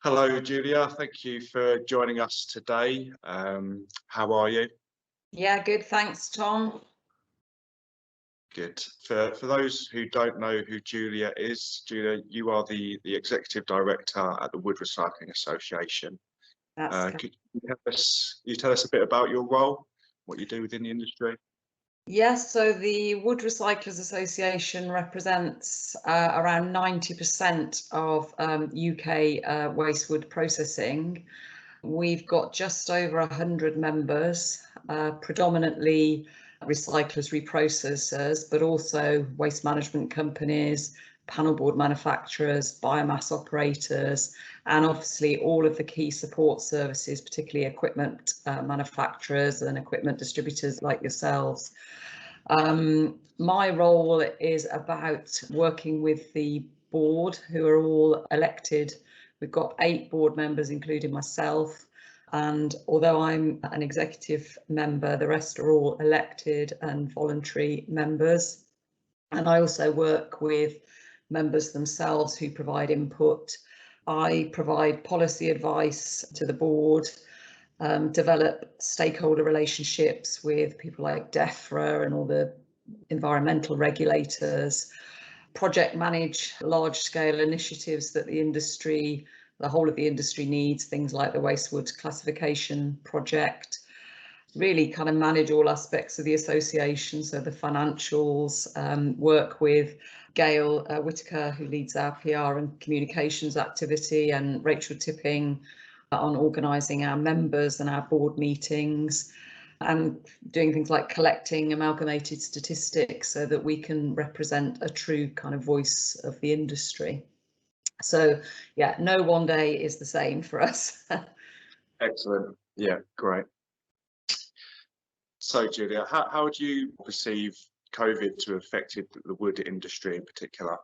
Hello, Julia. Thank you for joining us today. How are you? Yeah, good. Thanks, Tom. Good. For those who don't know who Julia is, Julia, you are the Executive Director at the Wood Recycling Association. That's correct. Could you tell us a bit about your role, what you do within the industry? Yes, so the Wood Recyclers Association represents around 90% of UK waste wood processing. We've got just over 100 members, predominantly recyclers, reprocessors, but also waste management companies, panel board manufacturers, biomass operators, and obviously all of the key support services, particularly equipment manufacturers and equipment distributors like yourselves. My role is about working with the board, who are all elected. We've got 8 board members, including myself. And although I'm an executive member, the rest are all elected and voluntary members. And I also work with members themselves who provide input. I provide policy advice to the board, develop stakeholder relationships with people like DEFRA and all the environmental regulators, project manage large scale initiatives that the whole of the industry needs, things like the waste wood classification project, really kind of manage all aspects of the association, so the financials, work with Gail Whitaker, who leads our PR and communications activity, and Rachel Tipping on organising our members and our board meetings, and doing things like collecting amalgamated statistics so that we can represent a true kind of voice of the industry. So yeah, no one day is the same for us. Excellent. Yeah, great. So, Julia, how would you perceive COVID to have affected the wood industry in particular?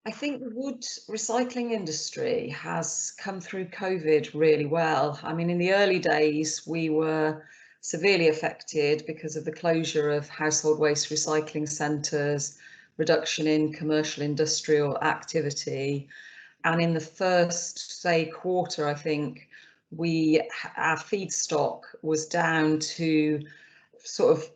I think the wood recycling industry has come through COVID really well. I mean, in the early days, we were severely affected because of the closure of household waste recycling centres, reduction in commercial industrial activity. And in the first, say, quarter, I think our feedstock was down to sort of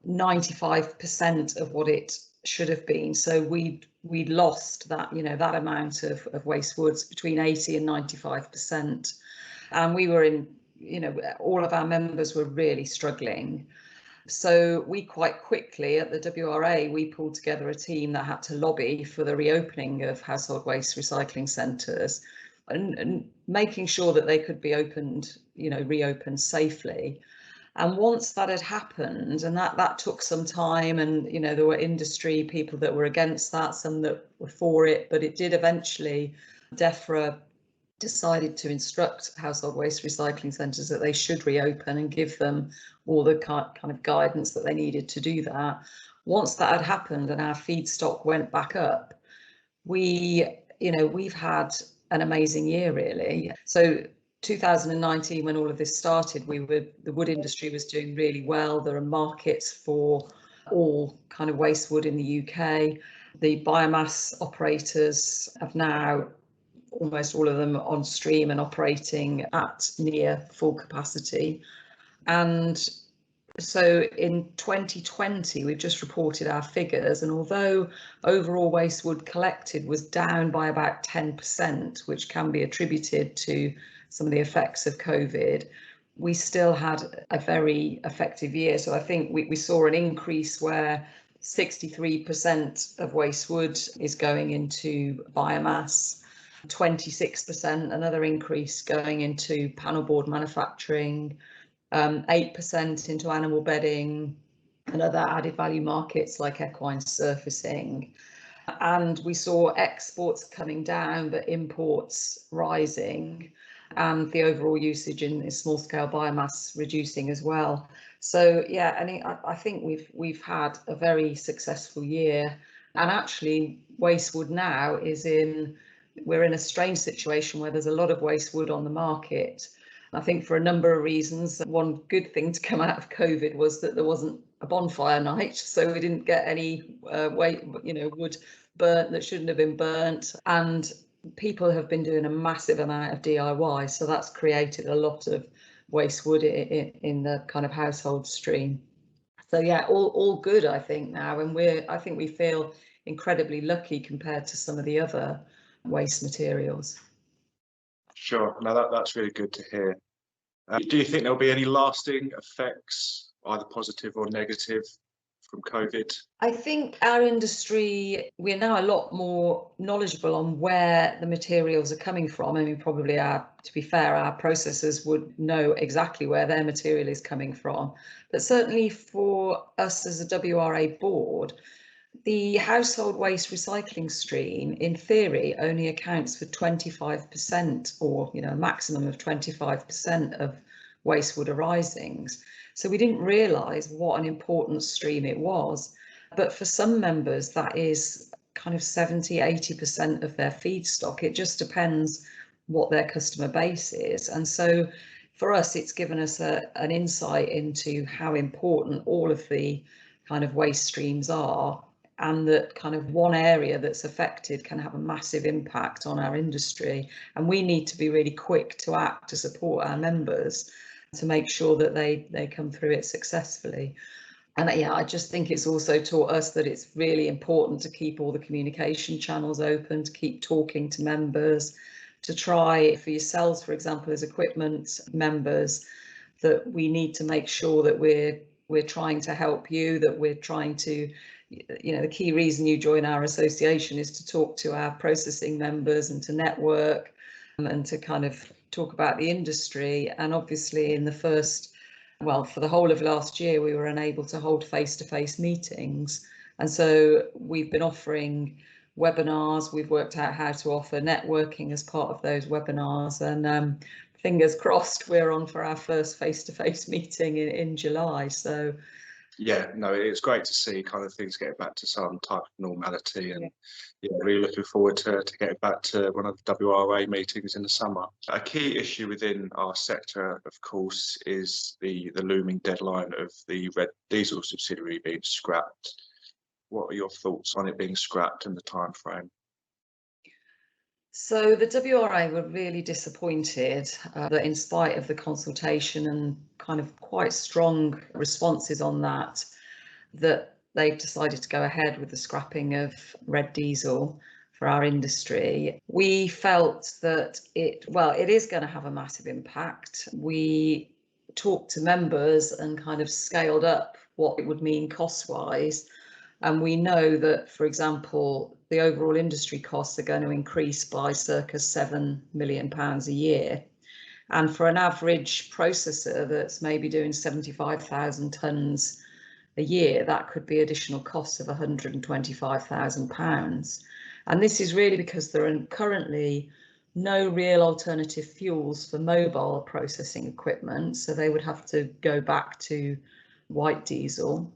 95% of what it should have been. So we lost that, that amount of waste woods, between 80 and 95%. And we were in, all of our members were really struggling. So we quite quickly at the WRA, we pulled together a team that had to lobby for the reopening of household waste recycling centres and making sure that they could be reopened safely. And once that had happened, and that took some time, and there were industry people that were against that, some that were for it, but it did eventually. DEFRA decided to instruct household waste recycling centres that they should reopen and give them all the kind of guidance that they needed to do that. Once that had happened and our feedstock went back up, we've had an amazing year, really. So 2019, when all of this started, the wood industry was doing really well. There are markets for all kind of waste wood in the UK. The biomass operators have now, almost all of them, on stream and operating at near full capacity. And so in 2020, we've just reported our figures, and although overall waste wood collected was down by about 10%, which can be attributed to some of the effects of COVID, we still had a very effective year. So I think we saw an increase where 63% of waste wood is going into biomass, 26%, another increase going into panel board manufacturing, 8% into animal bedding and other added value markets like equine surfacing. And we saw exports coming down, but imports rising, and the overall usage in small scale biomass reducing as well. So yeah, and I think we've had a very successful year. And actually, waste wood now we're in a strange situation where there's a lot of waste wood on the market. I think for a number of reasons. One good thing to come out of COVID was that there wasn't a bonfire night, so we didn't get any wood burnt that shouldn't have been burnt. And people have been doing a massive amount of DIY, so that's created a lot of waste wood in the kind of household stream. So yeah, all good, I think now, and I think we feel incredibly lucky compared to some of the other waste materials. Sure, no, that's really good to hear. Do you think there'll be any lasting effects, either positive or negative, from COVID? I think our industry, we're now a lot more knowledgeable on where the materials are coming from. I mean, probably to be fair, our processors would know exactly where their material is coming from. But certainly for us as a WRA board, the household waste recycling stream, in theory, only accounts for 25%, or a maximum of 25% of wastewood arisings. So we didn't realise what an important stream it was. But for some members, that is kind of 70–80% of their feedstock. It just depends what their customer base is. And so for us, it's given us an insight into how important all of the kind of waste streams are, and that kind of one area that's affected can have a massive impact on our industry. And we need to be really quick to act to support our members to make sure that they come through it successfully. And yeah, I just think it's also taught us that it's really important to keep all the communication channels open, to keep talking to members, to try for yourselves, for example, as equipment members, that we need to make sure that we're trying to help you, that we're trying to, the key reason you join our association is to talk to our processing members and to network and to kind of talk about the industry. And obviously for the whole of last year, we were unable to hold face-to-face meetings. And so we've been offering webinars. We've worked out how to offer networking as part of those webinars. And fingers crossed, we're on for our first face-to-face meeting in July. So yeah, no, it's great to see kind of things getting back to some type of normality, and really looking forward to getting back to one of the WRA meetings in the summer. A key issue within our sector, of course, is the looming deadline of the red diesel subsidiary being scrapped. What are your thoughts on it being scrapped and the time frame? So the WRA were really disappointed that in spite of the consultation and kind of quite strong responses on that they've decided to go ahead with the scrapping of red diesel for our industry. We felt that it is going to have a massive impact. We talked to members and kind of scaled up what it would mean cost-wise. And we know that, for example, the overall industry costs are going to increase by circa £7 million a year. And for an average processor that's maybe doing 75,000 tonnes a year, that could be additional costs of £125,000. And this is really because there are currently no real alternative fuels for mobile processing equipment. So they would have to go back to white diesel.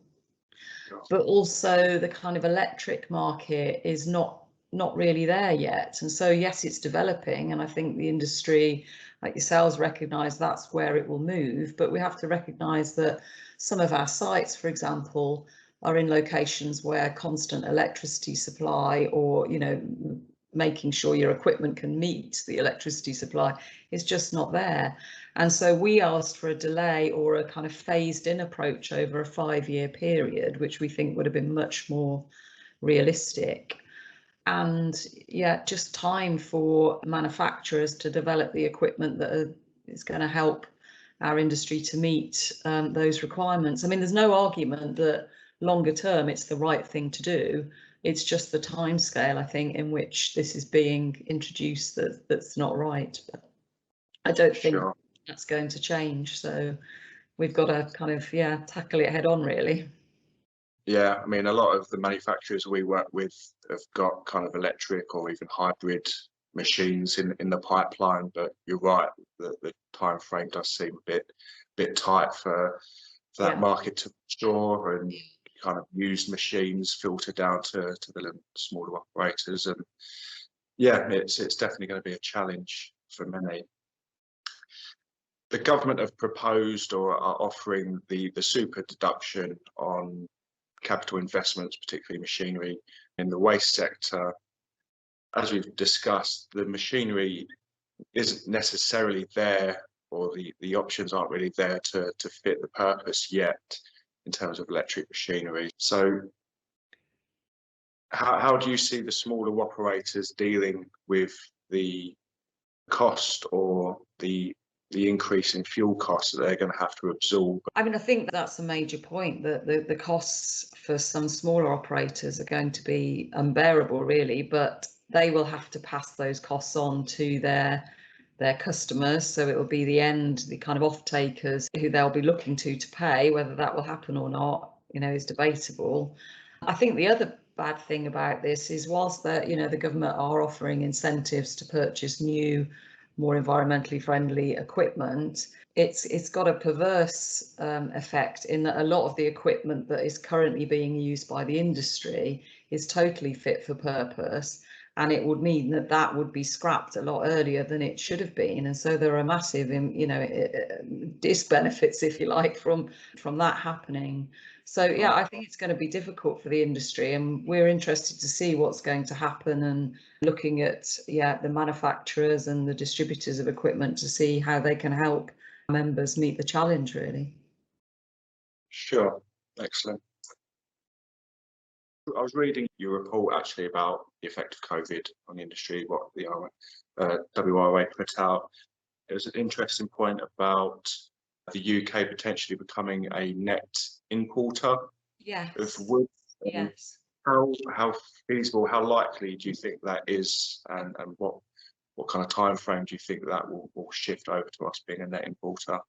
But also the kind of electric market is not really there yet. And so, yes, it's developing. And I think the industry, like yourselves, recognise that's where it will move. But we have to recognise that some of our sites, for example, are in locations where constant electricity supply, or, making sure your equipment can meet the electricity supply, is just not there. And so we asked for a delay or a kind of phased in approach over a 5-year period, which we think would have been much more realistic. And just time for manufacturers to develop the equipment that is going to help our industry to meet those requirements. I mean, there's no argument that longer term it's the right thing to do. It's just the time scale, I think, in which this is being introduced that's not right. But I don't think that's going to change. So we've got to kind of tackle it head on, really. Yeah, I mean, a lot of the manufacturers we work with have got kind of electric or even hybrid machines in the pipeline, but you're right, the time frame does seem a bit tight for that market to mature and kind of used machines filter down to the smaller operators. And it's definitely going to be a challenge for many. The government have proposed or are offering the super deduction on capital investments, particularly machinery in the waste sector. as we've discussed, the machinery isn't necessarily there, or the options aren't really there to fit the purpose yet in terms of electric machinery. So how do you see the smaller operators dealing with the cost or the increase in fuel costs that they're going to have to absorb? I mean, I think that's a major point, that the costs for some smaller operators are going to be unbearable, really, but they will have to pass those costs on to their customers. So it will be the kind of off takers who they'll be looking to pay. Whether that will happen or not, is debatable. I think the other bad thing about this is, whilst the government are offering incentives to purchase new, more environmentally friendly equipment, it's got a perverse effect in that a lot of the equipment that is currently being used by the industry is totally fit for purpose, and it would mean that would be scrapped a lot earlier than it should have been. And so there are massive disbenefits, if you like, from that happening. So yeah, I think it's going to be difficult for the industry, and we're interested to see what's going to happen, and looking at the manufacturers and the distributors of equipment to see how they can help members meet the challenge, really. Sure, excellent. I was reading your report actually about the effect of COVID on the industry, what the WRA put out. It was an interesting point about the UK potentially becoming a net importer of wood. Yes. How feasible, how likely do you think that is, and what kind of time frame do you think that will shift over to us being a net importer?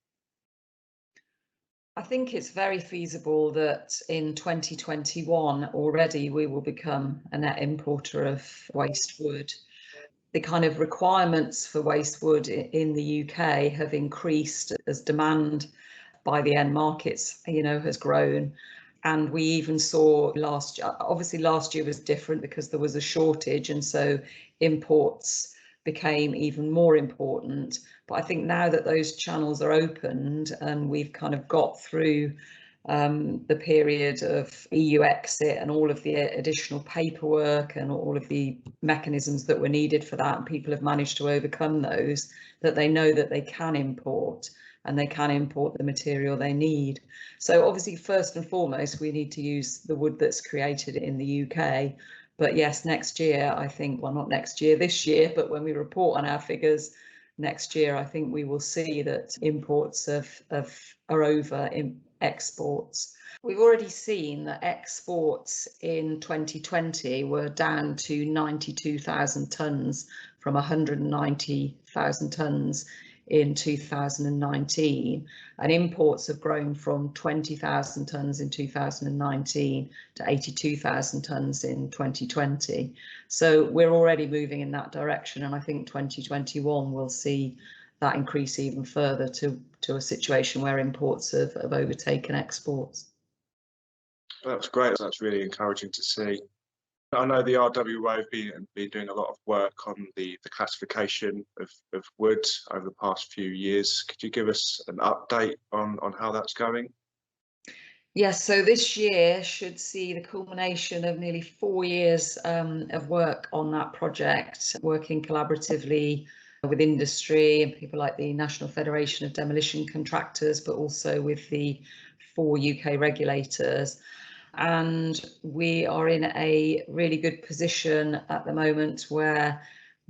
I think it's very feasible that in 2021 already we will become a net importer of waste wood. The kind of requirements for waste wood in the UK have increased as demand by the end markets, has grown. And we even saw obviously last year was different because there was a shortage, and so imports became even more important. But I think now that those channels are opened and we've kind of got through the period of EU exit and all of the additional paperwork and all of the mechanisms that were needed for that, and people have managed to overcome those, that they know that they can import, and they can import the material they need. So obviously, first and foremost, we need to use the wood that's created in the UK. But yes, next year, I think, well, not next year, this year, but when we report on our figures next year, I think we will see that imports are over in exports. We've already seen that exports in 2020 were down to 92,000 tonnes from 190,000 tonnes in 2019, and imports have grown from 20,000 tonnes in 2019 to 82,000 tonnes in 2020. So we're already moving in that direction, and I think 2021 will see that increase even further to a situation where imports have overtaken exports. That's great. That's really encouraging to see. I know the RWA have been doing a lot of work on the classification of wood over the past few years. Could you give us an update on how that's going? Yes, so this year should see the culmination of nearly 4 years of work on that project, working collaboratively with industry and people like the National Federation of Demolition Contractors, but also with the 4 UK regulators. And we are in a really good position at the moment where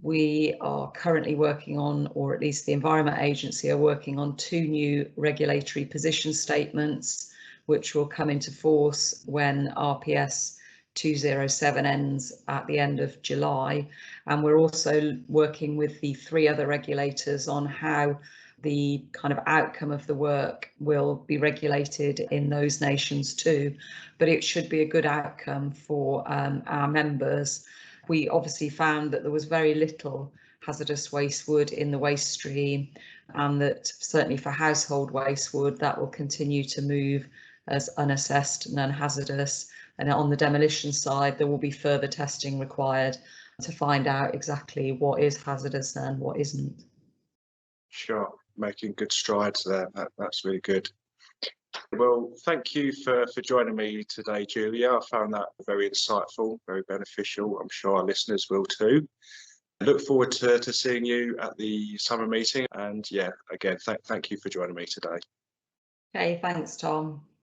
we are currently working on, or at least the Environment Agency are working on, 2 new regulatory position statements, which will come into force when RPS 207 ends at the end of July. And we're also working with the 3 other regulators on how the kind of outcome of the work will be regulated in those nations too. But it should be a good outcome for our members. We obviously found that there was very little hazardous waste wood in the waste stream, and that certainly for household waste wood, that will continue to move as unassessed, non-hazardous. And on the demolition side, there will be further testing required to find out exactly what is hazardous and what isn't. Sure, making good strides there. That's really good. Well, thank you for joining me today, Julia. I found that very insightful, very beneficial. I'm sure our listeners will too. I look forward to seeing you at the summer meeting. And yeah, again, thank you for joining me today. Okay, thanks, Tom.